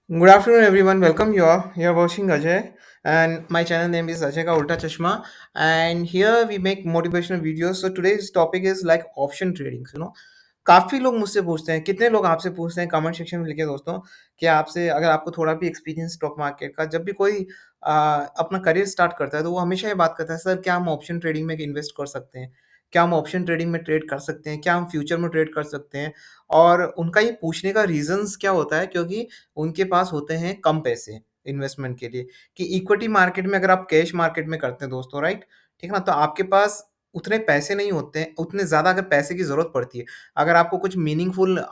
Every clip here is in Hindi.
Good afternoon, everyone. Welcome you all. You're watching Ajay, and my channel name is Ajay Ka Ulta Chashma. And here we make motivational videos. So today's topic is like option trading. काफी लोग मुझसे पूछते हैं, कितने लोग आपसे पूछते हैं कमेंट सेक्शन में लिखे दोस्तों कि आपसे अगर आपको थोड़ा भी एक्सपीरियंस स्टॉक मार्केट का, जब भी कोई अपना करियर स्टार्ट करता है तो वो हमेशा ये बात करता है, सर क्या हम ऑप्शन ट्रेडिंग में इन्वेस्ट कर सकते हैं? क्या हम ऑप्शन ट्रेडिंग में ट्रेड कर सकते हैं? क्या हम फ्यूचर में ट्रेड कर सकते हैं? और उनका ये पूछने का रीजंस क्या होता है, क्योंकि उनके पास होते हैं कम पैसे इन्वेस्टमेंट के लिए। कि इक्विटी मार्केट में अगर आप कैश मार्केट में करते हैं दोस्तों, राइट? ठीक है ना? तो आपके पास उतने पैसे नहीं होते हैं, उतने ज़्यादा अगर पैसे की ज़रूरत पड़ती है, अगर आपको कुछ मीनिंगफुल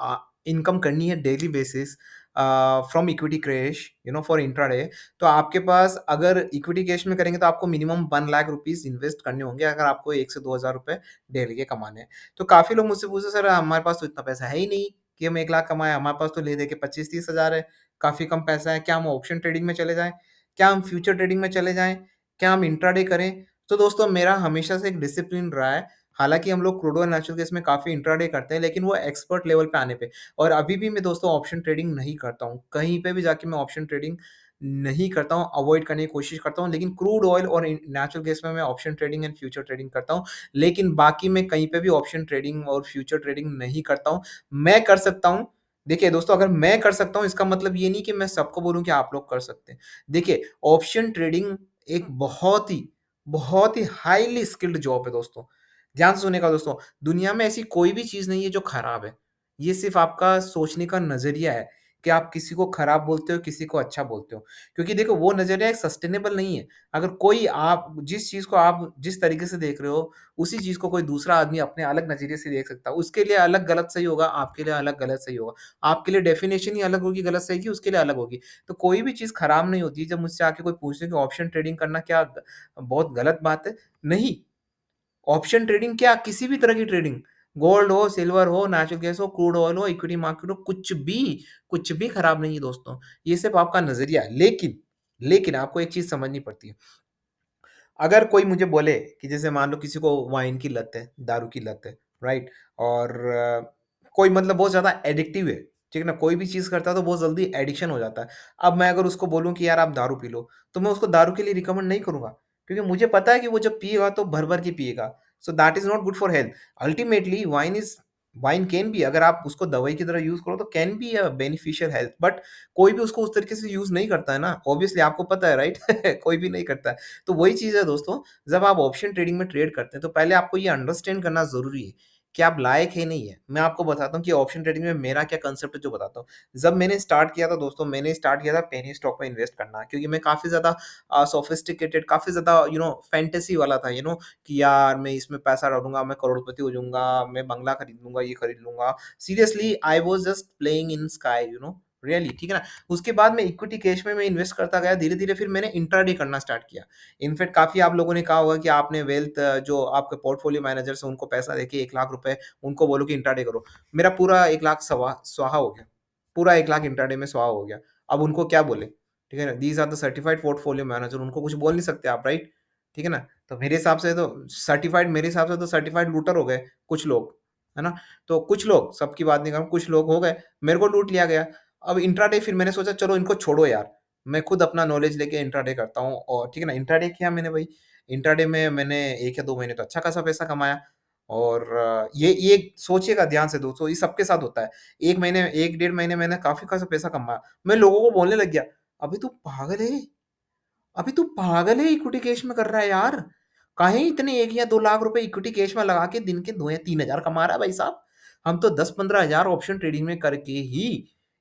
इनकम करनी है daily basis from equity cash for intraday, तो आपके पास अगर इक्विटी कैश में करेंगे तो आपको मिनिमम 1 लाख रुपीज़ इन्वेस्ट करने होंगे, अगर आपको 1 से 2,000 रुपए डेली के कमाने हैं। तो काफ़ी लोग मुझसे पूछते हैं, सर हमारे पास तो इतना पैसा है ही नहीं कि हम 1 लाख कमाएँ, हमारे पास तो ले दे के 25-30 हज़ार है, काफ़ी कम पैसा है, क्या हम ऑप्शन ट्रेडिंग में चले जाएँ? क्या हम फ्यूचर ट्रेडिंग में चले जाएँ? क्या हम इंट्राडे करें? तो दोस्तों मेरा हमेशा से एक डिसिप्लिन रहा है, हालाँकि हम लोग क्रूड ऑयल नेचुरल गैस में काफ़ी इंट्राडे करते हैं, लेकिन वो एक्सपर्ट लेवल पे आने पे। और अभी भी मैं दोस्तों ऑप्शन ट्रेडिंग नहीं करता हूँ, कहीं पे भी जाके मैं ऑप्शन ट्रेडिंग नहीं करता हूँ, अवॉइड करने की कोशिश करता हूँ, लेकिन क्रूड ऑयल और नेचुरल गैस में मैं option trading and future trading करता हूँ। लेकिन बाकी मैं कहीं पे भी ऑप्शन ट्रेडिंग और फ्यूचर ट्रेडिंग नहीं करता हूँ। मैं कर सकता हूँ। देखिए दोस्तों, अगर मैं कर सकता हूँ इसका मतलब ये नहीं कि मैं सबको बोलूँ कि आप लोग कर सकते हैं। देखिए, ऑप्शन ट्रेडिंग एक बहुत ही हाइली स्किल्ड जॉब है दोस्तों। ध्यान से सुनिएगा दोस्तों, दुनिया में ऐसी कोई भी चीज़ नहीं है जो खराब है। ये सिर्फ़ आपका सोचने का नज़रिया है कि आप किसी को खराब बोलते हो, किसी को अच्छा बोलते हो। क्योंकि देखो, वो नज़रिया एक सस्टेनेबल नहीं है। अगर कोई आप जिस चीज़ को आप जिस तरीके से देख रहे हो, उसी चीज़ को कोई दूसरा आदमी अपने अलग नज़रिए से देख सकता है। उसके लिए अलग गलत सही होगा, आपके लिए अलग गलत सही होगा। आपके लिए डेफ़िनेशन ही अलग होगी गलत सही की, उसके लिए अलग होगी। तो कोई भी चीज़ खराब नहीं होती है। जब मुझसे आके कोई पूछे कि ऑप्शन ट्रेडिंग करना क्या बहुत गलत बात है? नहीं। ऑप्शन ट्रेडिंग क्या, किसी भी तरह की ट्रेडिंग, गोल्ड हो, सिल्वर हो, नेचुरल गैस हो, क्रूड ऑयल हो, इक्विटी मार्केट हो, कुछ भी खराब नहीं है दोस्तों। ये सिर्फ़ आपका नज़रिया है। लेकिन आपको एक चीज़ समझनी पड़ती है। अगर कोई मुझे बोले कि जैसे मान लो किसी को वाइन की लत है, दारू की लत है, राइट? और कोई मतलब बहुत ज़्यादा एडिक्टिव है, ठीक है ना? कोई भी चीज़ करता है तो बहुत जल्दी एडिक्शन हो जाता है। अब मैं अगर उसको बोलूँ कि यार आप दारू पी लो, तो मैं उसको दारू के लिए रिकमेंड नहीं करूँगा, क्योंकि मुझे पता है कि वो जब पिएगा तो भर-भर के पिएगा। So that is not good for health. Ultimately wine can be, अगर आप उसको दवाई की तरह यूज़ करो तो can be a beneficial health, but कोई भी उसको उस तरीके से यूज़ नहीं करता है ना, ऑब्वियसली आपको पता है, राइट? कोई भी नहीं करता है। तो वही चीज़ है दोस्तों, जब आप ऑप्शन ट्रेडिंग में ट्रेड करते हैं तो पहले आपको ये अंडरस्टैंड करना ज़रूरी है कि आप लायक है नहीं है। मैं आपको बताता हूँ कि ऑप्शन ट्रेडिंग में मेरा क्या कांसेप्ट है जो बताता हूँ। जब मैंने स्टार्ट किया था दोस्तों, मैंने स्टार्ट किया था पेनी स्टॉक में इन्वेस्ट करना, क्योंकि मैं काफ़ी ज़्यादा सोफिस्टिकेटेड, काफ़ी ज़्यादा फैंटेसी वाला था, कि यार मैं इसमें पैसा डालूँगा, मैं करोड़पति हो जाऊँगा, मैं बंगला खरीद लूँगा, ये खरीद लूँगा। Seriously I was just playing in sky, really, ठीक है ना? उसके बाद मैं इक्विटी कैश में मैं इन्वेस्ट करता गया, धीरे-धीरे फिर मैंने इंट्राडे करना स्टार्ट किया। इनफैक्ट काफ़ी आप लोगों ने कहा होगा कि आपने जो आपके पोर्टफोलियो मैनेजर्स हैं, उनको पैसा देके 1 लाख रुपए उनको बोलो कि इंट्राडे करो। मेरा पूरा 1 लाख स्वाहा हो गया। पूरा 1 लाख इंट्राडे में स्वाहा हो गया। अब उनको क्या बोलें, ठीक है ना? These are the certified portfolio manager, उनको कुछ बोल नहीं सकते आप, राइट? ठीक है ना? तो मेरे हिसाब से तो सर्टिफाइड लूटर हो गए कुछ लोग, है ना? तो कुछ लोग, सबकी बात नहीं कर रहा हूँ, कुछ लोग हो गए, मेरे को लूट लिया गया। अब इंट्राडे फिर मैंने सोचा चलो इनको छोड़ो यार, मैं खुद अपना नॉलेज लेके इंट्राडे करता हूँ, और ठीक है ना, इंट्राडे किया मैंने भाई। इंट्राडे में मैंने 1 या 2 महीने तो अच्छा खासा पैसा कमाया, और ये सोचिएगा ध्यान से दोस्तों, ये सबके साथ होता है। 1 महीने 1 डेढ़ महीने मैंने काफ़ी खासा पैसा कमाया। मैं लोगों को बोलने लग गया, "अबे तू पागल है? अबे तू पागल है, इक्विटी कैश में कर रहा है यार? काहे इतने 1 या 2 लाख रुपए इक्विटी कैश में लगा के दिन के 2 या 3,000 कमा रहा है भाई साहब? हम तो 10-15 हज़ार ऑप्शन ट्रेडिंग में करके ही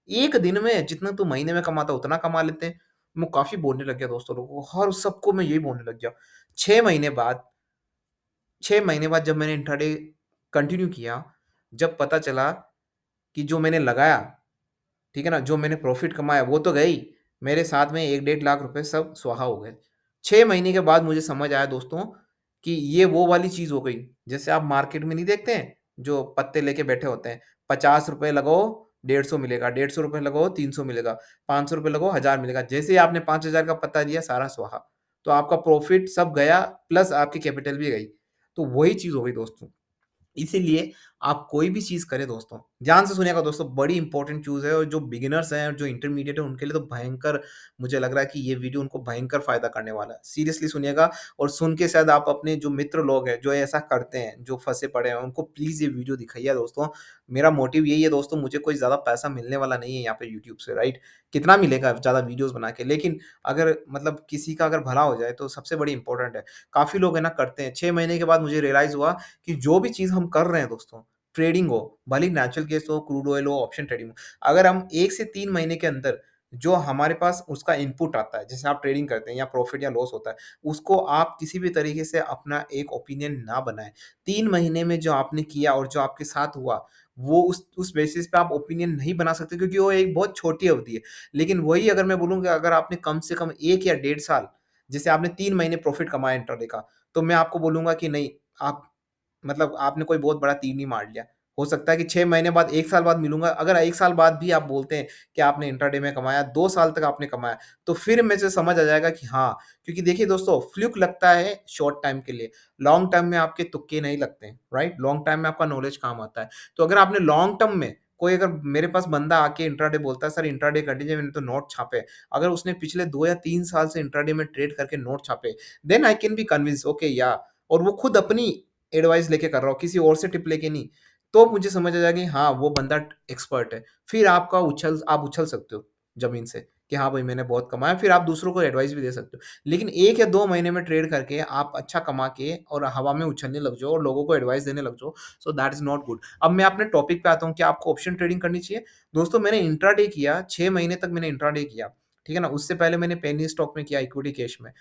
1 दिन में जितना तू महीने में कमाता है उतना कमा लेते हैं।" मैं काफ़ी बोलने लग गया दोस्तों लोगों को, हर सबको मैं यही बोलने लग गया। 6 महीने बाद 6 महीने बाद जब मैंने इंट्राडे कंटिन्यू किया, जब पता चला कि जो मैंने लगाया, ठीक है ना? जो मैंने प्रॉफ़िट कमाया वो तो गए ही, मेरे साथ में 1 डेढ़ लाख रुपए सब स्वाहा हो गए। 6 महीने के बाद मुझे समझ आया दोस्तों कि ये वो वाली चीज़ हो गई, जैसे आप मार्केट में नहीं देखते हैं, जो पत्ते लेके बैठे होते हैं, ₹50 लगाओ 150 मिलेगा, ₹150 लगाओ 300 मिलेगा, ₹500 लगाओ 1000 मिलेगा। जैसे ही आपने 5000 का पत्ता दिया सारा स्वाहा। तो आपका प्रॉफ़िट सब गया, प्लस आपकी कैपिटल भी गई। तो वही चीज़ हो गई दोस्तों। इसीलिए आप कोई भी चीज़ करें दोस्तों, ध्यान से सुनिएगा दोस्तों, बड़ी इंपॉर्टेंट चीज़ है और जो बिगिनर्स हैं और जो इंटरमीडिएट है उनके लिए तो भयंकर, मुझे लग रहा है कि ये वीडियो उनको भयंकर फ़ायदा करने वाला है। सीरियसली सुनिएगा और सुन के शायद आप अपने जो मित्र लोग हैं, जो ऐसा करते हैं, जो फँसे पड़े हैं, उनको प्लीज़ ये वीडियो दिखाइए दोस्तों। मेरा मोटिव यही है दोस्तों, मुझे कोई ज़्यादा पैसा मिलने वाला नहीं है यहाँ पे यूट्यूब से, राइट? कितना मिलेगा ज़्यादा वीडियोज़ बना के, लेकिन अगर मतलब किसी का अगर भला हो जाए तो सबसे बड़ी इंपॉर्टेंट है। काफ़ी लोग है ना करते हैं, 6 महीने के बाद मुझे रियलाइज़ हुआ कि जो भी चीज़ हम कर रहे हैं दोस्तों, ट्रेडिंग हो, भले ही नेचुरल गैस हो, क्रूड ऑयल हो, ऑप्शन ट्रेडिंग हो, अगर हम 1 से 3 महीने के अंदर जो हमारे पास उसका इनपुट आता है, जैसे आप ट्रेडिंग करते हैं या प्रॉफिट या लॉस होता है, उसको आप किसी भी तरीके से अपना एक ओपिनियन ना बनाएँ। 3 महीने में जो आपने किया और जो आपके साथ हुआ, वो उस बेसिस पे आप ओपिनियन नहीं बना सकते क्योंकि वो एक बहुत छोटी अवधि है। लेकिन वही अगर मैं बोलूँ कि अगर आपने कम से कम 1 या डेढ़ साल, जैसे आपने 3 महीने प्रॉफिट कमाया इंट्राडे का, तो मैं आपको बोलूँगा कि नहीं, आप मतलब आपने कोई बहुत बड़ा तीर नहीं मार लिया। हो सकता है कि 6 महीने बाद, 1 साल बाद मिलूँगा, अगर 1 साल बाद भी आप बोलते हैं कि आपने इंट्राडे में कमाया, 2 साल तक आपने कमाया, तो फिर मुझे समझ आ जाएगा कि हाँ, क्योंकि देखिए दोस्तों, फ्लूक लगता है शॉर्ट टाइम के लिए, लॉन्ग टर्म में आपके तुक्के नहीं लगते हैं, राइट? लॉन्ग टाइम में आपका नॉलेज काम आता है। तो अगर आपने लॉन्ग टर्म में कोई, अगर मेरे पास बंदा आके इंट्राडे बोलता है, "सर इंट्राडे कर दीजिए, मैंने तो नोट छापे।" अगर उसने पिछले 2 या 3 साल से इंट्राडे में ट्रेड करके नोट छापे, then I can be convince okay या, और वो खुद अपनी एडवाइस लेके कर रहा हो, किसी और से टिप लेके नहीं, तो मुझे समझ आ जाएगा कि हाँ, वो बंदा एक्सपर्ट है। फिर आप उछल सकते हो ज़मीन से कि हाँ भाई, मैंने बहुत कमाया, फिर आप दूसरों को एडवाइस भी दे सकते हो। लेकिन 1 या 2 महीने में ट्रेड करके आप अच्छा कमा के और हवा में उछलने लग जाओ और लोगों को एडवाइस देने लग जाओ, so that is not good. अब मैं अपने टॉपिक पे आता हूँ कि आपको ऑप्शन ट्रेडिंग करनी चाहिए। दोस्तों, मैंने इंट्राडे किया, 6 महीने तक मैंने इंट्राडे किया, ठीक है ना? उससे पहले मैंने पेनी स्टॉक में किया, इक्विटी कैश में।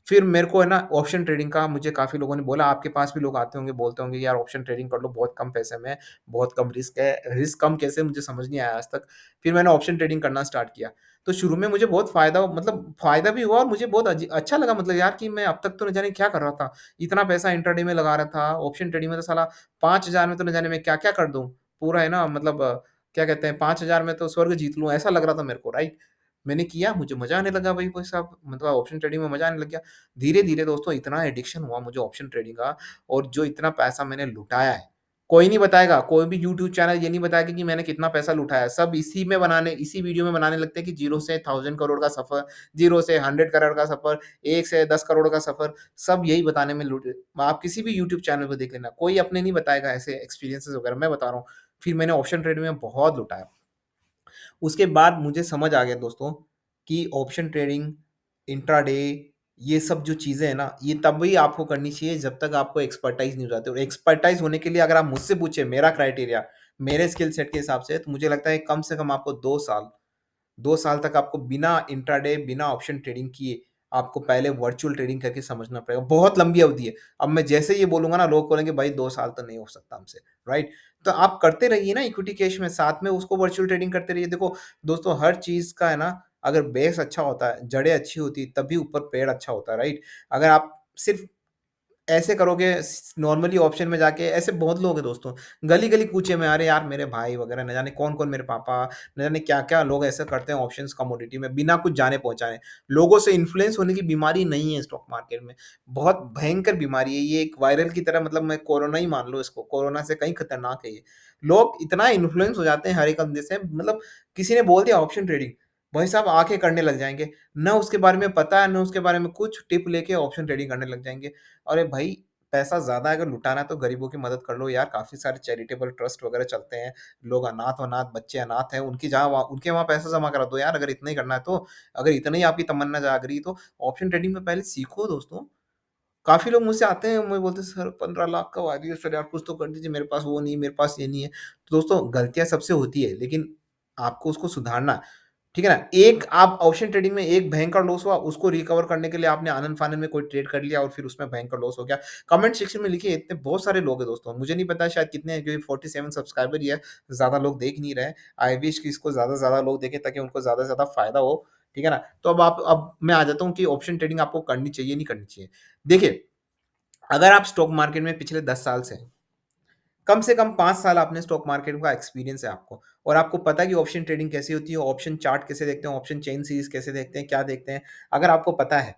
फिर मेरे को है ना ऑप्शन ट्रेडिंग का, मुझे काफ़ी लोगों ने बोला, आपके पास भी लोग आते होंगे, बोलते होंगे, यार ऑप्शन ट्रेडिंग कर लो, बहुत कम पैसे में, बहुत कम रिस्क है। रिस्क कम कैसे, मुझे समझ नहीं आया आज तक। फिर मैंने ऑप्शन ट्रेडिंग करना स्टार्ट किया। तो शुरू में मुझे बहुत फ़ायदा भी हुआ और मुझे बहुत अच्छा लगा, मतलब यार कि मैं अब तक तो न जाने क्या कर रहा था। इतना पैसा इंट्राडे में लगा रहा था, ऑप्शन ट्रेडिंग में तो साला 5,000 में तो न जाने मैं क्या-क्या कर दूँ। पूरा है ना, मतलब क्या कहते हैं, 5,000 में तो स्वर्ग जीत लूँ, ऐसा लग रहा था मेरे को, राइट? मैंने किया, मुझे मज़ा आने लगा भाई साहब, मतलब ऑप्शन ट्रेडिंग में मज़ा आने लग गया। धीरे-धीरे दोस्तों इतना एडिक्शन हुआ मुझे ऑप्शन ट्रेडिंग का, और जो इतना पैसा मैंने लुटाया है, कोई नहीं बताएगा, कोई भी यूट्यूब चैनल ये नहीं बताएगा कि मैंने कितना पैसा लुटाया है। सब इसी वीडियो में बनाने लगते हैं कि ज़ीरो से 1000 करोड़ का सफ़र, ज़ीरो से 100 करोड़ का सफ़र, 1 से 10 करोड़ का सफ़र, सब यही बताने में लुटे। आप किसी भी यूट्यूब चैनल पे देख लेना, कोई अपने नहीं बताएगा ऐसे एक्सपीरियंसेस वगैरह, मैं बता रहा हूँ। फिर मैंने ऑप्शन ट्रेडिंग में बहुत लुटाया। उसके बाद मुझे समझ आ गया दोस्तों कि ऑप्शन ट्रेडिंग, इंट्राडे, ये सब जो चीज़ें हैं ना, ये तभी आपको करनी चाहिए जब तक आपको एक्सपर्टाइज़ नहीं हो जाती, और एक्सपर्टाइज़ होने के लिए अगर आप मुझसे पूछे, मेरा क्राइटेरिया, मेरे स्किल सेट के हिसाब से, तो मुझे लगता है कम से कम आपको 2 साल, 2 साल तक आपको बिना इंट्राडे, बिना ऑप्शन ट्रेडिंग किए, आपको पहले वर्चुअल ट्रेडिंग करके समझना पड़ेगा। बहुत लंबी अवधि है। अब मैं जैसे ये बोलूँगा ना, लोग बोलेंगे भाई 2 साल तो नहीं हो सकता हमसे, राइट? तो आप करते रहिए ना इक्विटी कैश में, साथ में उसको वर्चुअल ट्रेडिंग करते रहिए। देखो दोस्तों, हर चीज़ का है ना, अगर बेस अच्छा होता है, जड़ें अच्छी होती है, तभी ऊपर पेड़ अच्छा होता है, राइट? अगर आप सिर्फ़ ऐसे करोगे, नॉर्मली ऑप्शन में जाके, ऐसे बहुत लोग हैं दोस्तों, गली-गली कूचे में, अरे यार मेरे भाई वगैरह, न जाने कौन-कौन, मेरे पापा, न जाने क्या-क्या लोग ऐसा करते हैं ऑप्शंस कमोडिटी में बिना कुछ जाने-पहचाने। लोगों से इन्फ्लुएंस होने की बीमारी नहीं है स्टॉक मार्केट में, बहुत भयंकर बीमारी है ये, एक वायरल की तरह, मतलब मैं कोरोना ही मान लो इसको, कोरोना से कहीं खतरनाक है ये। लोग इतना इन्फ्लुएंस हो जाते हैं हर एक बंदे से, मतलब किसी ने बोल दिया ऑप्शन ट्रेडिंग, भाई साहब आके करने लग जाएँगे। ना उसके बारे में पता है, ना उसके बारे में कुछ, टिप लेके ऑप्शन ट्रेडिंग करने लग जाएँगे। अरे भाई, पैसा ज़्यादा अगर लुटाना है तो गरीबों की मदद कर लो यार, काफ़ी सारे चैरिटेबल ट्रस्ट वगैरह चलते हैं। लोग अनाथ-वनाथ बच्चे अनाथ हैं, उनके वहाँ पैसा जमा करा दो यार, अगर इतना ही करना है तो। अगर इतना ही आपकी तमन्ना जाग रही है तो ऑप्शन ट्रेडिंग में पहले सीखो दोस्तों। काफ़ी लोग मुझसे आते हैं, मुझे बोलते हैं सर 15 लाख का वादी है सर, यार कुछ तो कर दीजिए, मेरे पास वो नहीं है, मेरे पास ये नहीं है। तो दोस्तों, गलतियाँ सबसे होती है, लेकिन आपको उसको सुधारना है। ठीक है ना? एक आप ऑप्शन ट्रेडिंग में एक भयंकर लॉस हुआ, उसको रिकवर करने के लिए आपने आनन-फानन में कोई ट्रेड कर लिया और फिर उसमें भयंकर लॉस हो गया। कमेंट सेक्शन में लिखिए, इतने बहुत सारे लोग हैं दोस्तों, मुझे नहीं पता शायद कितने हैं, क्योंकि 47 सब्सक्राइबर ही है, ज़्यादा लोग देख नहीं रहे हैं। आई विश कि इसको ज़्यादा से ज़्यादा लोग देखें ताकि उनको ज़्यादा से ज़्यादा फ़ायदा हो, ठीक है ना? तो अब मैं आ जाता हूँ कि ऑप्शन ट्रेडिंग आपको करनी चाहिए, नहीं करनी चाहिए। देखिए, अगर आप स्टॉक मार्केट में पिछले 10 साल से हैं, कम से कम 5 साल आपने स्टॉक मार्केट का एक्सपीरियंस है आपको, और आपको पता है कि ऑप्शन ट्रेडिंग कैसी होती है, ऑप्शन चार्ट कैसे देखते हैं, ऑप्शन चेन सीरीज़ कैसे देखते हैं, क्या देखते हैं, अगर आपको पता है,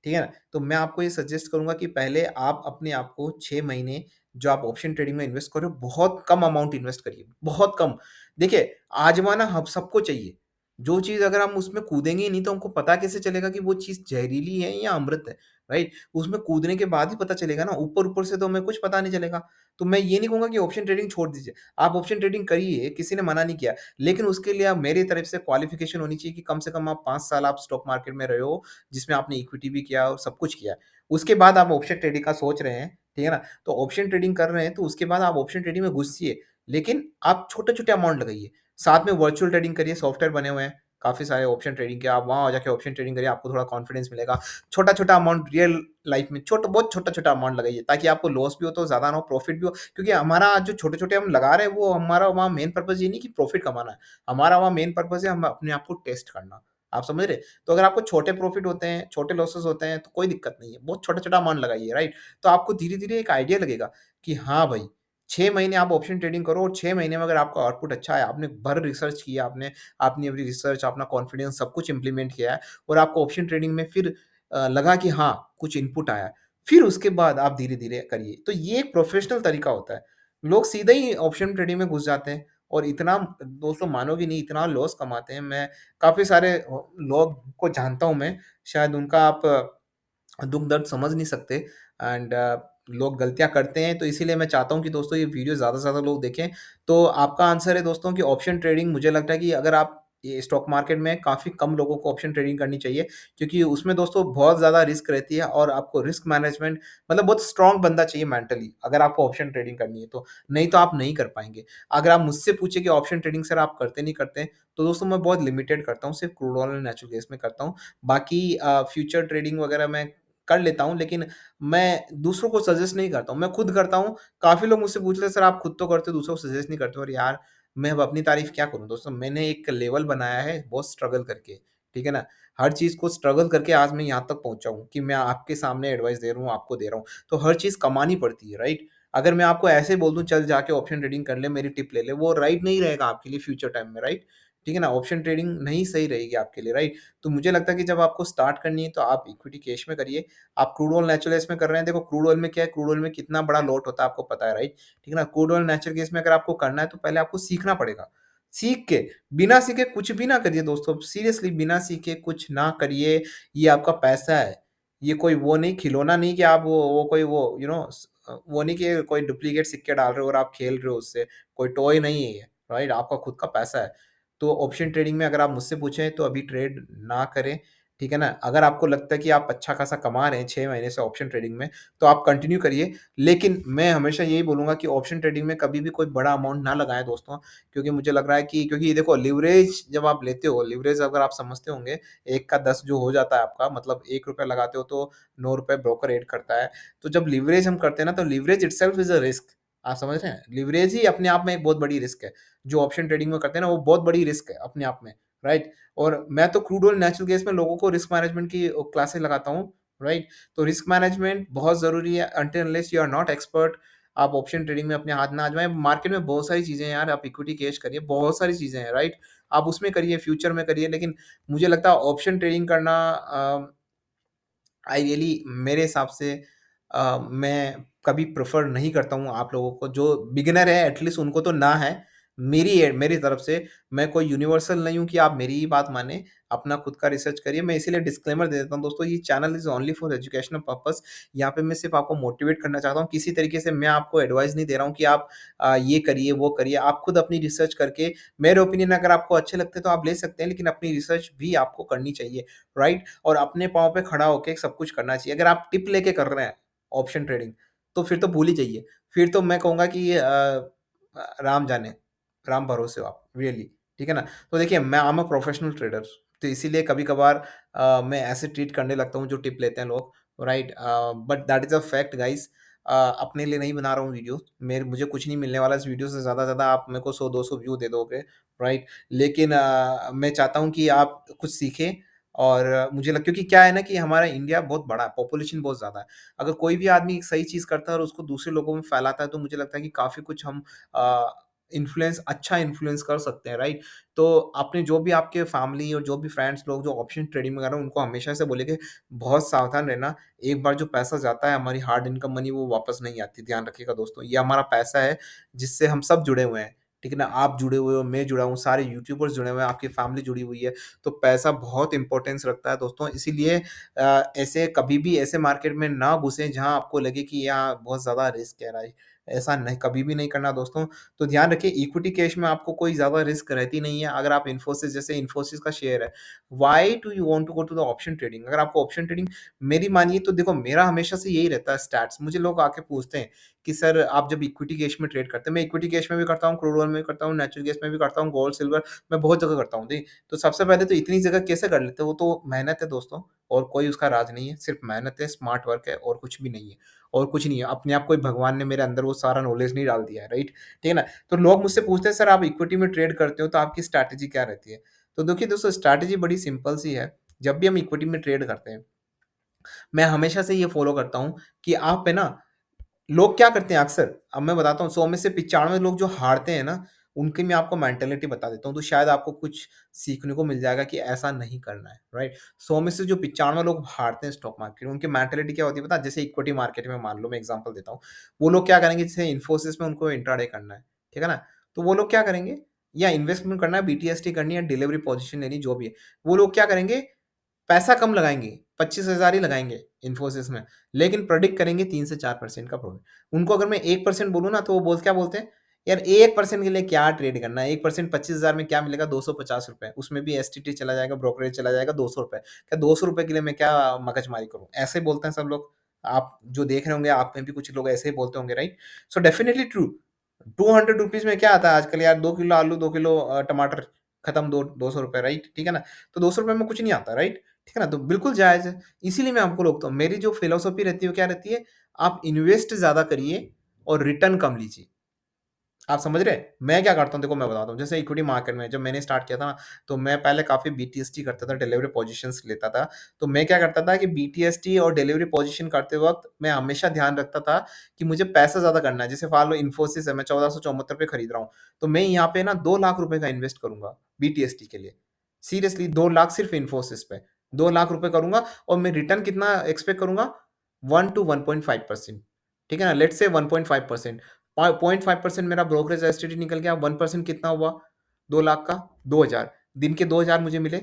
ठीक है ना? तो मैं आपको ये सजेस्ट करूँगा कि पहले आप अपने आप को 6 महीने जो आप ऑप्शन ट्रेडिंग में इन्वेस्ट कर रहे हो, बहुत कम अमाउंट इन्वेस्ट करिए, बहुत कम। देखिए, आज़माना हम सबको चाहिए। जो चीज़ अगर हम उसमें कूदेंगे ही नहीं, तो हमको पता कैसे चलेगा कि वो चीज़ ज़हरीली है या अमृत है, राइट? उसमें कूदने के बाद ही पता चलेगा ना, ऊपर-ऊपर से तो हमें कुछ पता नहीं चलेगा। तो मैं ये नहीं कहूँगा कि ऑप्शन ट्रेडिंग छोड़ दीजिए। आप ऑप्शन ट्रेडिंग करिए, किसी ने मना नहीं किया। लेकिन उसके लिए आप मेरी तरफ से क्वालिफ़िकेशन होनी चाहिए कि कम से कम आप 5 साल आप स्टॉक मार्केट में रहे हो, जिसमें आपने इक्विटी भी किया और सब कुछ किया है। उसके बाद आप ऑप्शन ट्रेडिंग का सोच रहे हैं, ठीक है ना? तो ऑप्शन ट्रेडिंग कर रहे हैं, तो उसके बाद आप ऑप्शन ट्रेडिंग में घुसिए, लेकिन आप छोटे-छोटे अमाउंट लगाइए। साथ में वर्चुअल ट्रेडिंग करिए, सॉफ्टवेयर बने हुए हैं, काफ़ी सारे ऑप्शन ट्रेडिंग के, आप वहाँ जाके ऑप्शन ट्रेडिंग करिए, आपको थोड़ा कॉन्फिडेंस मिलेगा। छोटा-छोटा अमाउंट रियल लाइफ में बहुत छोटा-छोटा अमाउंट लगाइए, ताकि आपको लॉस भी हो तो ज़्यादा ना हो, प्रॉफिट भी हो। क्योंकि हमारा जो छोटे-छोटे हम लगा रहे हैं, वो हमारा वहाँ मेन पर्पज़ ये नहीं कि प्रॉफिट कमाना है। हमारा वहाँ मेन पर्पज़ है हम अपने आप को टेस्ट करना। आप समझ रहे? तो अगर आपको छोटे प्रॉफिट होते हैं, छोटे लॉसेस होते हैं, तो कोई दिक्कत नहीं है। बहुत छोटा-छोटा अमाउंट लगाइए, राइट? तो आपको धीरे-धीरे एक आइडिया लगेगा कि हाँ भाई, 6 महीने आप ऑप्शन ट्रेडिंग करो और 6 महीने में अगर आपका आउटपुट अच्छा है, आपने भर रिसर्च किया, आपने अपनी अपनी रिसर्च, अपना कॉन्फिडेंस सब कुछ इम्प्लीमेंट किया है और आपको ऑप्शन ट्रेडिंग में फिर लगा कि हाँ, कुछ इनपुट आया है। फिर उसके बाद आप धीरे-धीरे करिए। तो ये एक प्रोफ़ेशनल तरीका होता है। लोग सीधे ही ऑप्शन ट्रेडिंग में घुस जाते हैं और इतना, दोस्तों मानोगे नहीं, इतना लॉस कमाते हैं। मैं काफ़ी सारे लोग को जानता हूँ मैं, शायद उनका आप दुःख दर्द समझ नहीं सकते एंड लोग गलतियाँ करते हैं, तो इसीलिए मैं चाहता हूँ कि दोस्तों ये वीडियो ज़्यादा से ज़्यादा लोग देखें। तो आपका आंसर है दोस्तों कि ऑप्शन ट्रेडिंग, मुझे लगता है कि अगर आप ये स्टॉक मार्केट में, काफ़ी कम लोगों को ऑप्शन ट्रेडिंग करनी चाहिए, क्योंकि उसमें दोस्तों बहुत ज़्यादा रिस्क रहती है और आपको रिस्क मैनेजमेंट, मतलब बहुत स्ट्रॉन्ग बंदा चाहिए मेंटली, अगर आपको ऑप्शन ट्रेडिंग करनी है तो, नहीं तो आप नहीं कर पाएँगे। अगर आप मुझसे पूछे कि ऑप्शन ट्रेडिंग सर आप करते नहीं करते? तो दोस्तों मैं बहुत लिमिटेड करता हूँ, सिर्फ़ crude oil and natural gas में करता हूँ। बाकी फ्यूचर ट्रेडिंग वगैरह मैं कर लेता हूँ, लेकिन मैं दूसरों को सजेस्ट नहीं करता हूँ, मैं खुद करता हूँ। काफ़ी लोग मुझसे पूछते हैं, "सर आप खुद तो करते हो, दूसरों को सजेस्ट नहीं करते हो।" अरे यार! मैं अब अपनी तारीफ़ क्या करूँ दोस्तों, मैंने एक लेवल बनाया है बहुत स्ट्रगल करके, ठीक है ना? हर चीज़ को स्ट्रगल करके आज मैं यहाँ तक पहुँचा हूँ कि मैं आपके सामने एडवाइस दे रहा हूँ, आपको दे रहा हूँ। तो हर चीज़ कमानी पड़ती है, राइट? अगर मैं आपको ऐसे बोल दूँ, "चल जाके ऑप्शन ट्रेडिंग कर ले, मेरी टिप ले ले," वो राइट नहीं रहेगा आपके लिए फ्यूचर टाइम में, राइट? ठीक है ना? ऑप्शन ट्रेडिंग नहीं सही रहेगी आपके लिए, राइट? तो मुझे लगता है कि जब आपको स्टार्ट करनी है, तो आप इक्विटी कैश में करिए। आप क्रूड ऑयल, नेचुरल गैस में कर रहे हैं, देखो क्रूड ऑयल में क्या है, क्रूड ऑयल में कितना बड़ा लॉट होता है आपको पता है, राइट? ठीक है ना? क्रूड ऑयल, नेचुरल गैस में अगर आपको करना है, तो पहले आपको सीखना पड़ेगा। सीख के, बिना सीखे कुछ भी ना करिए दोस्तों, सीरियसली बिना सीखे कुछ ना करिए। ये आपका पैसा है। ये कोई वो नहीं, खिलौना नहीं कि आप वो कोई वो वो नहीं कि कोई डुप्लीकेट सिक्के डाल रहे हो और आप खेल रहे हो उससे। कोई टॉय नहीं है ये, राइट? आपका खुद का पैसा है। तो ऑप्शन ट्रेडिंग में अगर आप मुझसे पूछें, तो अभी ट्रेड ना करें, ठीक है ना? अगर आपको लगता है कि आप अच्छा खासा कमा रहे हैं 6 महीने से ऑप्शन ट्रेडिंग में, तो आप कंटिन्यू करिए। लेकिन मैं हमेशा यही बोलूँगा कि ऑप्शन ट्रेडिंग में कभी भी कोई बड़ा अमाउंट ना लगाएँ दोस्तों, क्योंकि मुझे लग रहा है कि, क्योंकि देखो लिवरेज जब आप लेते हो, लिवरेज अगर आप समझते होंगे, 1 का 10 जो हो जाता है आपका, मतलब ₹1 लगाते हो तो ₹9 ब्रोकर ऐड करता है। तो जब लिवरेज हम करते हैं ना, तो leverage itself is a risk. आप समझ रहे हैं? लिवरेज ही अपने आप में एक बहुत बड़ी रिस्क है। जो ऑप्शन ट्रेडिंग में करते हैं ना, वो बहुत बड़ी रिस्क है अपने आप में, राइट? और मैं तो क्रूड ऑयल, नेचुरल गैस में लोगों को रिस्क मैनेजमेंट की क्लासेस लगाता हूँ, राइट? तो रिस्क मैनेजमेंट बहुत ज़रूरी है, until unless you are not expert, आप ऑप्शन ट्रेडिंग में अपने हाथ ना आजमाएँ। मार्केट में बहुत सारी चीज़ें हैं यार, आप इक्विटी कैश करिए, बहुत सारी चीज़ें हैं, राइट? आप उसमें करिए, फ्यूचर में करिए, लेकिन मुझे लगता है ऑप्शन ट्रेडिंग करना आई रियली, मेरे हिसाब से मैं कभी प्रेफ़र नहीं करता हूँ आप लोगों को, जो बिगिनर है एटलीस्ट उनको तो ना है। मेरी तरफ से मैं कोई यूनिवर्सल नहीं हूँ कि आप मेरी ही बात मानें, अपना खुद का रिसर्च करिए। मैं इसीलिए डिस्क्लेमर दे देता हूँ दोस्तों, ये channel is only for educational purpose. यहाँ पे मैं सिर्फ़ आपको मोटिवेट करना चाहता हूँ, किसी तरीके से मैं आपको एडवाइस नहीं दे रहा हूँ कि आप ये करिए, वो करिए। आप खुद अपनी रिसर्च करके, मेरे ओपिनियन अगर आपको अच्छे लगते हैं तो आप ले सकते हैं, लेकिन अपनी रिसर्च भी आपको करनी चाहिए, राइट? और अपने पाँव पे खड़ा होके सब कुछ करना चाहिए। अगर आप टिप लेके कर रहे हैं ऑप्शन ट्रेडिंग, तो फिर तो भूल ही जाइए। फिर तो मैं कहूँगा कि राम जाने, राम भरोसे हो आप, रियली, ठीक है ना? तो देखिए, मैं I am a professional trader, तो इसीलिए कभी-कभार मैं ऐसे ट्रीट करने लगता हूँ जो टिप लेते हैं लोग, right? But that is a fact guys. अपने लिए नहीं बना रहा हूँ वीडियो, मुझे कुछ नहीं मिलने वाला इस वीडियो से, ज़्यादा से ज़्यादा आप मेरे को 100-200 व्यू दे दोगे, राइट? लेकिन मैं चाहता हूँ कि आप कुछ सीखें और मुझे लग, क्योंकि क्या है ना कि हमारा इंडिया बहुत बड़ा है, पॉपुलेशन बहुत ज़्यादा है। अगर कोई भी आदमी एक सही चीज़ करता है और उसको दूसरे लोगों में फैलाता है, तो मुझे लगता है कि काफ़ी कुछ हम अ, अच्छा इन्फ्लुएंस कर सकते हैं, राइट? तो अपने जो भी आपके फैमिली और जो भी फ्रेंड्स लोग जो ऑप्शन ट्रेडिंग में कर रहे हैं, उनको हमेशा से बोलिए कि बहुत सावधान रहना। एक बार जो पैसा जाता है, हमारी हार्ड इनकम मनी, वो वापस नहीं आती। ध्यान रखिएगा दोस्तों, ये हमारा पैसा है जिससे हम सब जुड़े हुए हैं, ठीक है ना? आप जुड़े हुए हो, मैं जुड़ा हूँ, सारे यूट्यूबर्स जुड़े हुए हैं, आपकी फैमिली जुड़ी हुई है। तो पैसा बहुत इंपॉर्टेंस रखता है दोस्तों, इसीलिए ऐसे कभी भी ऐसे मार्केट में ना घुसें जहाँ आपको लगे कि यहाँ बहुत ज़्यादा रिस्क है, राइट? ऐसा नहीं, कभी भी नहीं करना दोस्तों। तो ध्यान रखिए, इक्विटी कैश में आपको कोई ज़्यादा रिस्क रहती नहीं है। अगर आप इन्फोसिस, जैसे इन्फोसिस का शेयर है, why do you want to go to the option trading? अगर आपको ऑप्शन ट्रेडिंग, मेरी मानिए तो देखो, मेरा हमेशा से यही रहता है स्टैट्स। मुझे लोग आके पूछते हैं कि सर आप जब इक्विटी कैश में ट्रेड करते हैं, मैं इक्विटी कैश में भी करता हूँ, क्रूड ऑयल में भी करता हूँ, नेचुरल गैस में भी करता हूँ, गोल्ड, सिल्वर, मैं बहुत जगह करता हूँ। तो सबसे पहले तो इतनी जगह कैसे कर लेते हो? वो तो मेहनत है दोस्तों, और कोई उसका राज नहीं है, सिर्फ मेहनत है, स्मार्ट वर्क है, और कुछ भी नहीं है। और कुछ नहीं है, अपने आप कोई भगवान ने मेरे अंदर वो सारा नॉलेज नहीं डाल दिया है, राइट? ठीक है ना? तो लोग मुझसे पूछते हैं, सर आप इक्विटी में ट्रेड करते हो तो आपकी स्ट्रैटेजी क्या रहती है? तो देखिए दोस्तों, स्ट्रैटेजी बड़ी सिंपल सी है। जब भी हम इक्विटी में ट्रेड करते हैं, मैं हमेशा से ये फॉलो करता हूँ कि आप है ना, लोग क्या करते हैं अक्सर, अब मैं बताता हूँ, 100 में से 95 लोग जो हारते हैं ना, उनकी मैं आपको मेंटालिटी बता देता हूँ, तो शायद आपको कुछ सीखने को मिल जाएगा कि ऐसा नहीं करना है, राइट? 100 में से जो 95 लोग हारते हैं स्टॉक मार्केट में, उनकी मेंटालिटी क्या होती है पता है? जैसे इक्विटी मार्केट में मान लो, मैं एग्जांपल देता हूँ, वो लोग क्या करेंगे, जैसे इन्फोसिस में उनको इंट्राडे करना है, ठीक है ना? तो वो लोग क्या करेंगे, या इन्वेस्टमेंट करना है, बीटीएसटी करनी है, डिलीवरी पोजीशन लेनी, जो भी है, वो लोग क्या करेंगे, पैसा कम लगाएँगे, 25,000 ही लगाएँगे इन्फोसिस में, लेकिन प्रेडिक्ट करेंगे 3 से 4% का प्रॉफिट। उनको अगर मैं 1% बोलूँ ना, तो वो क्या बोलते हैं, "यार 1% के लिए क्या ट्रेड करना है? 1% 25,000 में क्या मिलेगा? ₹250, उसमें भी एसटीटी चला जाएगा, ब्रोकरेज चला जाएगा, ₹200। क्या ₹200 के लिए मैं क्या मगजमारी करूँ?" ऐसे बोलते हैं सब लोग। आप जो देख रहे होंगे, आप में भी कुछ लोग ऐसे ही बोलते होंगे, राइट? सो डेफिनिटली ट्रू। ₹200 में क्या आता है आजकल यार, 2 किलो आलू, 2 किलो टमाटर खत्म, दो ₹200, राइट? ठीक है ना? तो ₹200 में कुछ नहीं आता, राइट? ठीक है ना? तो बिल्कुल जायज़ है। इसीलिए मैं आपको रोकता हूँ। मेरी जो फ़िलॉसफ़ी रहती है वो क्या रहती है, आप इन्वेस्ट ज़्यादा करिए और रिटर्न कम लीजिए। आप समझ रहे हैं? मैं क्या करता हूँ, देखो मैं बताता हूँ। जैसे इक्विटी मार्केट में जब मैंने स्टार्ट किया था ना, तो मैं पहले काफ़ी बीटीएसटी करता था, डिलीवरी पोज़ीशंस लेता था। तो मैं क्या करता था कि बीटीएसटी और डिलीवरी पोज़ीशन करते वक़्त मैं हमेशा ध्यान रखता था कि मुझे पैसा ज़्यादा करना है। जैसे मान लो इन्फोसिस है, मैं 1474 पे खरीद रहा हूँ, तो मैं यहाँ पे ना 2 लाख रुपए का इन्वेस्ट करूँगा बीटीएसटी के लिए। सीरियसली 2 लाख सिर्फ़ इन्फोसिस पे, 2 लाख रुपए करूँगा, और मैं रिटर्न कितना एक्सपेक्ट करूँगा, 1 टू 1.5%, ठीक है ना? Let's say 1.5%। 0.5% मेरा ब्रोकरेज एसटीडी निकल गया, 1% कितना हुआ? 2 लाख का 2,000, दिन के 2,000 मुझे मिले,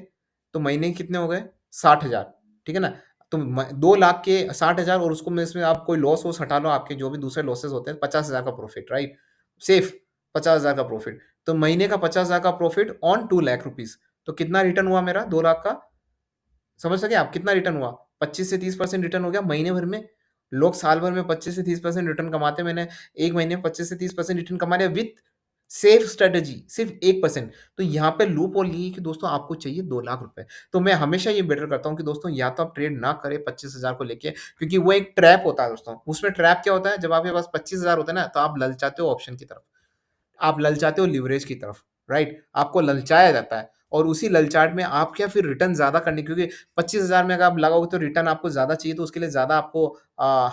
तो महीने के कितने हो गए? 60,000, ठीक है ना? तो 2 लाख के 60,000, और उसको में इसमें आप कोई लॉस-वॉस हटा लो, आपके जो भी दूसरे लॉसेस होते हैं, 50,000 का प्रॉफिट, राइट? सेफ 50,000 का प्रॉफिट। तो महीने का 50,000 का प्रॉफिट ऑन 2 लाख रुपीज़, तो कितना रिटर्न हुआ मेरा 2 लाख का? समझ सके आप कितना रिटर्न हुआ? 25 से 30% रिटर्न हो गया महीने भर में। लोग साल भर में 25 से 30% रिटर्न कमाते हैं, मैंने 1 महीने में 25 से 30% रिटर्न कमा लिया विथ सेफ स्ट्रैटेजी, सिर्फ 1%। तो यहाँ पे लूप होल ये है कि दोस्तों आपको चाहिए 2 लाख रुपए। तो मैं हमेशा ये बेटर करता हूँ कि दोस्तों या तो आप ट्रेड ना करें 25,000 को लेके, क्योंकि वो एक ट्रैप होता है दोस्तों। उसमें ट्रैप क्या होता है, जब आपके पास 25,000 होता है ना, तो आप ललचाते हो ऑप्शन की तरफ। आप ललचाते हो लिवरेज की तरफ, राइट? आपको ललचाया जाता है, और उसी ललचाहट में आप क्या फिर रिटर्न ज़्यादा करने, क्योंकि 25,000 में अगर आप लगाओगे तो रिटर्न आपको ज़्यादा चाहिए, तो उसके लिए ज़्यादा आपको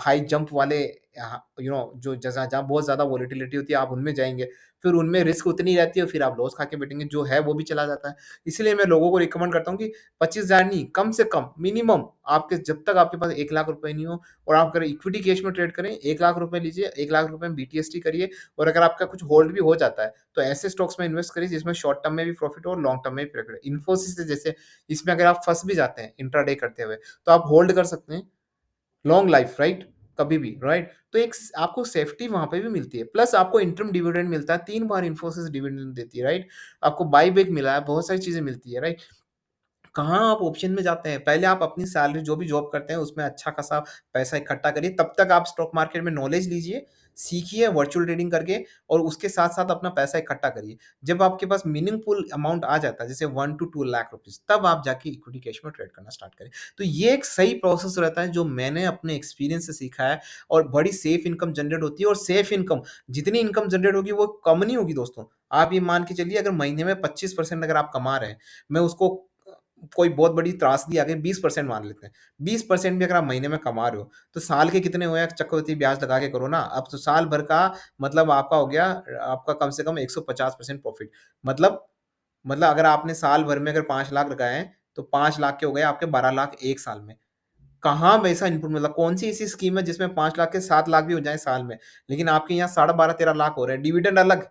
हाई जंप वाले जो जगह जहाँ बहुत ज़्यादा वोलेटिलिटी होती है, आप उनमें जाएँगे। फिर उनमें रिस्क उतनी रहती है, फिर आप लॉस खा के बैठेंगे, जो है वो भी चला जाता है। इसीलिए मैं लोगों को रिकमेंड करता हूँ कि 25,000 नहीं, कम से कम मिनिमम आपके, जब तक आपके पास 1 लाख रुपए नहीं हो, और आप अगर इक्विटी केस में ट्रेड करें, 1 लाख रुपए लीजिए, 1 लाख रुपए में बीटीएसटी करिए, और अगर आपका कुछ होल्ड भी हो जाता है, तो ऐसे स्टॉक्स में इन्वेस्ट करिए जिसमें शॉर्ट टर्म में भी प्रॉफिट हो और लॉन्ग टर्म में भी प्रॉफिट हो। इन्फोसिस है जैसे, इसमें अगर आप फँस भी जाते हैं इंट्राडे करते हुए, तो आप होल्ड कर सकते हैं, लॉन्ग लाइफ, राइट? कभी भी, राइट? तो एक स आपको सेफ्टी वहाँ पे भी मिलती है, प्लस आपको इंटरिम डिविडेंड मिलता है, 3 बार इन्फोसिस डिविडेंड देती है, राइट? आपको बायबैक मिला है, बहुत सारी चीज़ें मिलती है, राइट? कहाँ आप ऑप्शन में जाते हैं? पहले आप अपनी सैलरी जो भी जॉब करते हैं उसमें अच्छा खासा पैसा इकट्ठा करिए, तब तक आप स्टॉक मार्केट में नॉलेज लीजिए, सीखिए वर्चुअल ट्रेडिंग करके, और उसके साथ-साथ अपना पैसा इकट्ठा करिए। जब आपके पास मीनिंगफुल अमाउंट आ जाता है, जैसे 1 टू 2 लाख रुपीज़, तब आप जाके इक्विटी कैश में ट्रेड करना स्टार्ट करें। तो ये एक सही प्रोसेस रहता है जो मैंने अपने एक्सपीरियंस से सीखा है, और बड़ी सेफ इनकम जनरेट होती है, और सेफ इनकम, जितनी इनकम जनरेट होगी वो कम नहीं होगी दोस्तों। आप ये मान के चलिए, अगर महीने में 25% अगर आप कमा रहे हैं, मैं उसको कोई बहुत बड़ी त्रासदी आ गई, 20% मान लेते हैं। 20% भी अगर आप महीने में कमा रहे हो, तो साल के कितने हुए? चक्रवृद्धि ब्याज लगा के करो ना। अब तो साल भर का मतलब आपका हो गया, आपका कम से कम 150% प्रॉफ़िट। मतलब अगर आपने साल भर में अगर 5 लाख लगाए हैं, तो 5 लाख के हो गए आपके 12 लाख 1 साल में। कहाँ वैसा इनपुट, मतलब कौन-सी ऐसी स्कीम है जिसमें 5 लाख के 7 लाख भी हो जाएँ साल में? लेकिन आपके यहाँ साढ़े 12-13 लाख हो रहे हैं। डिविडेंड अलग,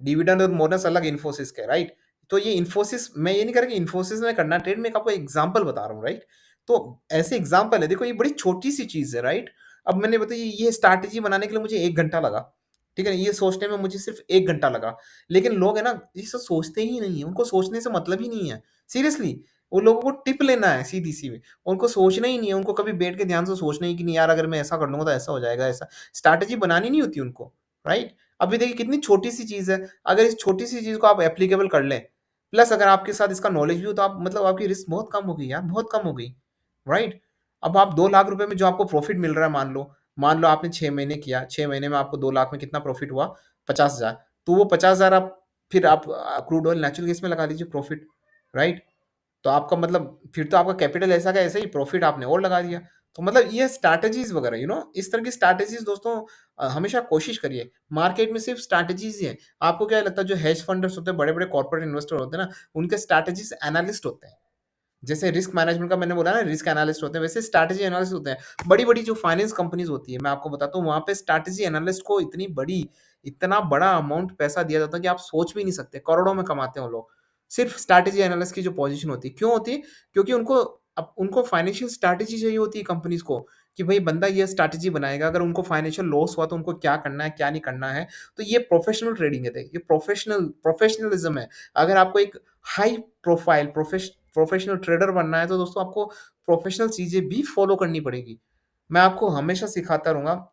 डिविडेंड और बोनस अलग इन्फोसिस के, राइट? तो ये इन्फोसिस, मैं ये नहीं कह रहा कि इन्फोसिस में करना है ट्रेड, मैं एक आपको एग्ज़ाम्पल बता रहा हूँ, राइट? तो ऐसे एग्ज़ाम्पल है, देखो ये बड़ी छोटी-सी चीज़ है, राइट? अब मैंने बताइए ये स्ट्रैटेजी बनाने के लिए मुझे 1 घंटा लगा, ठीक है? ये सोचने में मुझे सिर्फ़ 1 घंटा लगा। लेकिन लोग है ना, ये सब सोचते ही नहीं है, उनको सोचने से मतलब ही नहीं है। सीरियसली, वो लोगों को टिप लेना है सीधी-सी, उनको सोचना ही नहीं है, उनको कभी बैठ के ध्यान से सोचना ही कि नहीं यार, अगर मैं ऐसा कर लूँगा तो ऐसा हो जाएगा, ऐसा। स्ट्रैटेजी बनानी नहीं होती उनको, राइट? अभी देखिए कितनी छोटी-सी चीज़ है, अगर इस छोटी-सी चीज़ को आप एप्लीकेबल कर लें, प्लस अगर आपके साथ इसका नॉलेज भी हो, तो आप मतलब आपकी रिस्क बहुत कम हो गई यार, बहुत कम हो गई, राइट? अब आप 2 लाख रुपए में जो आपको प्रॉफ़िट मिल रहा है, मान लो आपने 6 महीने किया, 6 महीने में आपको 2 लाख में कितना प्रॉफ़िट हुआ? 50,000। तो वो 50,000 आप फिर आप क्रूड ऑयल, नेचुरल गैस में लगा लीजिए प्रॉफ़िट, राइट? तो आपका मतलब फिर तो आपका कैपिटल ऐसा का ऐसा ही, प्रॉफ़िट आपने और लगा दिया। तो मतलब ये स्ट्रैटेजीज़ वगैरह, इस तरह की स्ट्रैटेजीज़ दोस्तों, हमेशा कोशिश करिए। मार्केट में सिर्फ़ स्ट्रैटेजीज़ ही हैं। आपको क्या लगता है, जो हेज फंडर्स होते हैं, बड़े-बड़े कॉर्पोरेट इन्वेस्टर होते हैं ना, उनके स्ट्रैटेजीज़ एनालिस्ट होते हैं। जैसे रिस्क मैनेजमेंट का मैंने बोला ना, रिस्क एनालिस्ट होते हैं, वैसे स्ट्रैटेजी एनालिस्ट होते हैं। बड़ी-बड़ी जो फाइनेंस कंपनीज़ होती है, मैं आपको बताता हूँ, वहाँ पे स्ट्रैटेजी एनालिस्ट को इतना बड़ा अमाउंट पैसा दिया जाता है कि आप सोच भी नहीं सकते, करोड़ों में कमाते हैं वो लोग। सिर्फ़ स्ट्रैटेजी एनालिस्ट की जो पोज़ीशन होती है, क्यों होती है? क्योंकि उनको फाइनेंशियल स्ट्रैटेजी चाहिए होती है कंपनीज़ को, कि भई बंदा ये स्ट्रैटेजी बनाएगा, अगर उनको फाइनेंशियल लॉस हुआ तो उनको क्या करना है, क्या नहीं करना है। तो ये प्रोफ़ेशनल ट्रेडिंग है, देखिए, ये प्रोफ़ेशनलिज़्म है। अगर आपको एक हाई प्रोफ़ाइल प्रोफ़ेशनल ट्रेडर बनना है, तो दोस्तों आपको प्रोफ़ेशनल चीज़ें भी फ़ॉलो करनी पड़ेगी। मैं आपको हमेशा सिखाता रहूँगा।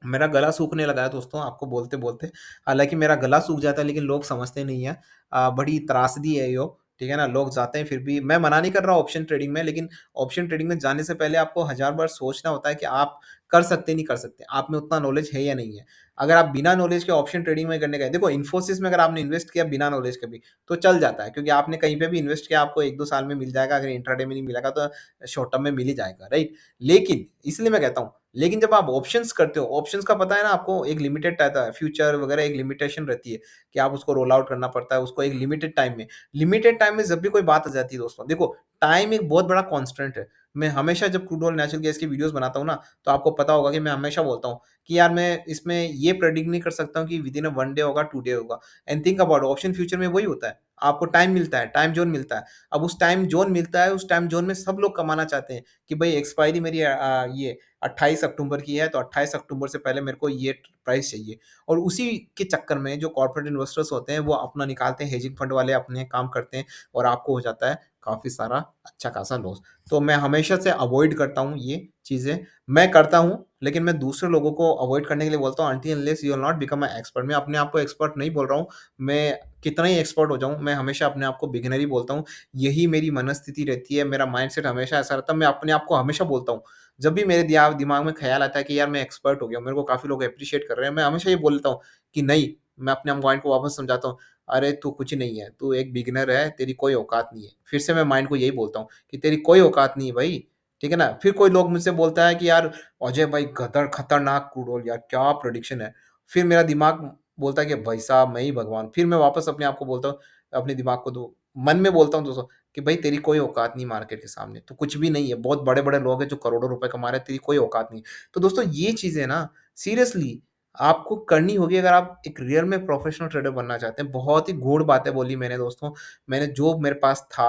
मेरा गला सूखने लगा है दोस्तों आपको बोलते-बोलते। हालाँकि मेरा गला सूख जाता है, लेकिन लोग समझते नहीं हैं। बड़ी त्रासदी है यो, ठीक है ना? लोग जाते हैं फिर भी, मैं मना नहीं कर रहा ऑप्शन ट्रेडिंग में, लेकिन ऑप्शन ट्रेडिंग में जाने से पहले आपको हज़ार बार सोचना होता है कि आप कर सकते, नहीं कर सकते। आप में उतना नॉलेज है या नहीं है। अगर आप बिना नॉलेज के ऑप्शन ट्रेडिंग में करने गए, देखो इन्फोसिस में अगर आपने इन्वेस्ट किया बिना नॉलेज के भी, तो चल जाता है, क्योंकि आपने कहीं पे भी इन्वेस्ट किया, आपको 1-2 साल में मिल जाएगा, अगर इंट्राडे में नहीं मिलेगा तो शॉर्ट टर्म में मिल ही जाएगा, राइट? लेकिन इसलिए मैं कहता हूँ, लेकिन जब आप ऑप्शंस करते हो, ऑप्शंस का पता है ना आपको, एक लिमिटेड रहता है, फ्यूचर वगैरह एक लिमिटेशन रहती है कि आप उसको रोल आउट करना पड़ता है, उसको एक लिमिटेड टाइम में जब भी कोई बात आ जाती है दोस्तों, देखो टाइम एक बहुत बड़ा कांस्टेंट है। मैं हमेशा जब क्रूड ऑयल नेचुरल गैस की वीडियोज़ बनाता हूँ ना, तो आपको पता होगा कि मैं हमेशा बोलता हूँ कि यार मैं इसमें ये प्रेडिक्ट नहीं कर सकता हूँ कि विदिन अ 1 डे होगा, 2 डे होगा। And think about option future में वही होता है। आपको टाइम मिलता है, टाइम ज़ोन मिलता है। अब उस टाइम ज़ोन मिलता है, उस टाइम ज़ोन में सब लोग कमाना चाहते हैं कि भई एक्सपायरी मेरी ये 28 अक्टूबर की है, तो 28 अक्टूबर से पहले मेरे को ये प्राइस चाहिए। और उसी के चक्कर में जो कॉर्पोरेट इन्वेस्टर्स होते हैं, वो अपना निकालते हैं, हेजिंग फंड वाले अपने काम करते हैं, और आपको हो जाता है काफ़ी सारा अच्छा खासा लॉस। तो मैं हमेशा से अवॉइड करता हूँ ये चीज़ें। मैं करता हूँ, लेकिन मैं दूसरे लोगों को अवॉइड करने के लिए बोलता हूँ, until unless you will not become a expert. मैं अपने आप को एक्सपर्ट नहीं बोल रहा हूँ, मैं कितना ही एक्सपर्ट हो जाऊँ, मैं हमेशा अपने आप को बिगिनर ही बोलता हूँ। यही मेरी मनस्थिति रहती है, मेरा माइंडसेट हमेशा ऐसा रहता है, मैं अपने आप को हमेशा बोलता हूँ। जब भी मेरे दिमाग में ख़्याल आता है कि यार मैं एक्सपर्ट हो गया हूँ, मेरे को काफ़ी लोग एप्रिशिएट कर रहे हैं, मैं हमेशा ये बोलता हूँ कि नहीं, मैं अपने माइंड को वापस समझाता हूँ, "अरे! तू कुछ नहीं है, तू एक बिगिनर है, तेरी कोई औकात नहीं है।" फिर से मैं माइंड को यही बोलता हूँ कि तेरी कोई औकात नहीं है भई, ठीक है ना? फिर कोई लोग मुझसे बोलता है कि यार अजय भाई खतरनाक क्रूड ऑयल यार, क्या प्रेडिक्शन है। फिर मेरा दिमाग बोलता है कि भाई साहब मैं ही भगवान। फिर मैं वापस अपने आप को बोलता हूँ, अपने दिमाग को दो मन में बोलता हूँ दोस्तों कि भाई तेरी कोई औकात नहीं मार्केट के सामने, तू कुछ भी नहीं है। बहुत बड़े-बड़े लोग हैं जो करोड़ों रुपए कमा रहे हैं, तेरी कोई औकात नहीं है। तो दोस्तों ये चीज़ें ना सीरियसली आपको करनी होगी, अगर आप एक रियल में प्रोफेशनल ट्रेडर बनना चाहते हैं। बहुत ही गूढ़ बातें बोली मैंने दोस्तों। मैंने जो मेरे पास था,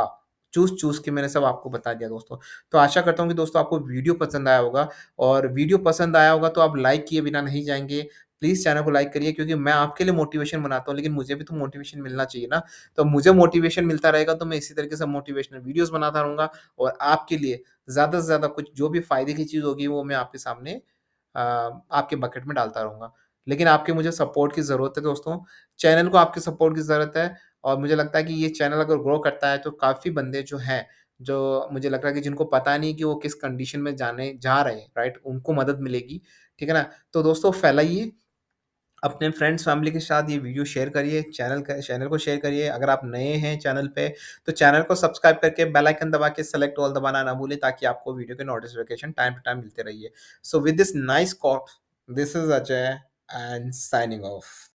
चूस-चूस के मैंने सब आपको बता दिया दोस्तों। तो आशा करता हूँ कि दोस्तों आपको वीडियो पसंद आया होगा, और वीडियो पसंद आया होगा तो आप लाइक किए बिना नहीं जाएँगे। प्लीज़ चैनल को लाइक करिए, क्योंकि मैं आपके लिए मोटिवेशन बनाता हूँ, लेकिन मुझे भी तो मोटिवेशन मिलना चाहिए ना। तो मुझे मोटिवेशन मिलता रहेगा, तो मैं इसी तरीके से मोटिवेशनल वीडियोज़ बनाता रहूँगा, और आपके लिए ज़्यादा से ज़्यादा कुछ जो भी फ़ायदे की चीज़ होगी, वो मैं आपके सामने आपके बकेट में डालता रहूँगा। लेकिन आपके मुझे सपोर्ट की ज़रूरत है दोस्तों। चैनल को आपके सपोर्ट की ज़रूरत है, और मुझे लगता है कि ये चैनल अगर ग्रो करता है, तो काफ़ी बंदे जो हैं, जो मुझे लग रहा है कि जिनको पता नहीं कि वो किस कंडीशन में जाने जा रहे हैं, राइट? उनको मदद मिलेगी, ठीक है ना? तो दोस्तों फैलाइए, अपने फ्रेंड्स फैमिली के साथ ये वीडियो शेयर करिए, चैनल को शेयर करिए। अगर आप नए हैं चैनल पे तो चैनल को सब्सक्राइब करके बेल आइकन दबा के सेलेक्ट ऑल दबाना ना भूलें, ताकि आपको वीडियो के नोटिफिकेशन टाइम टू टाइम मिलते रहिए। So with this nice quote, this is Ajay and signing of.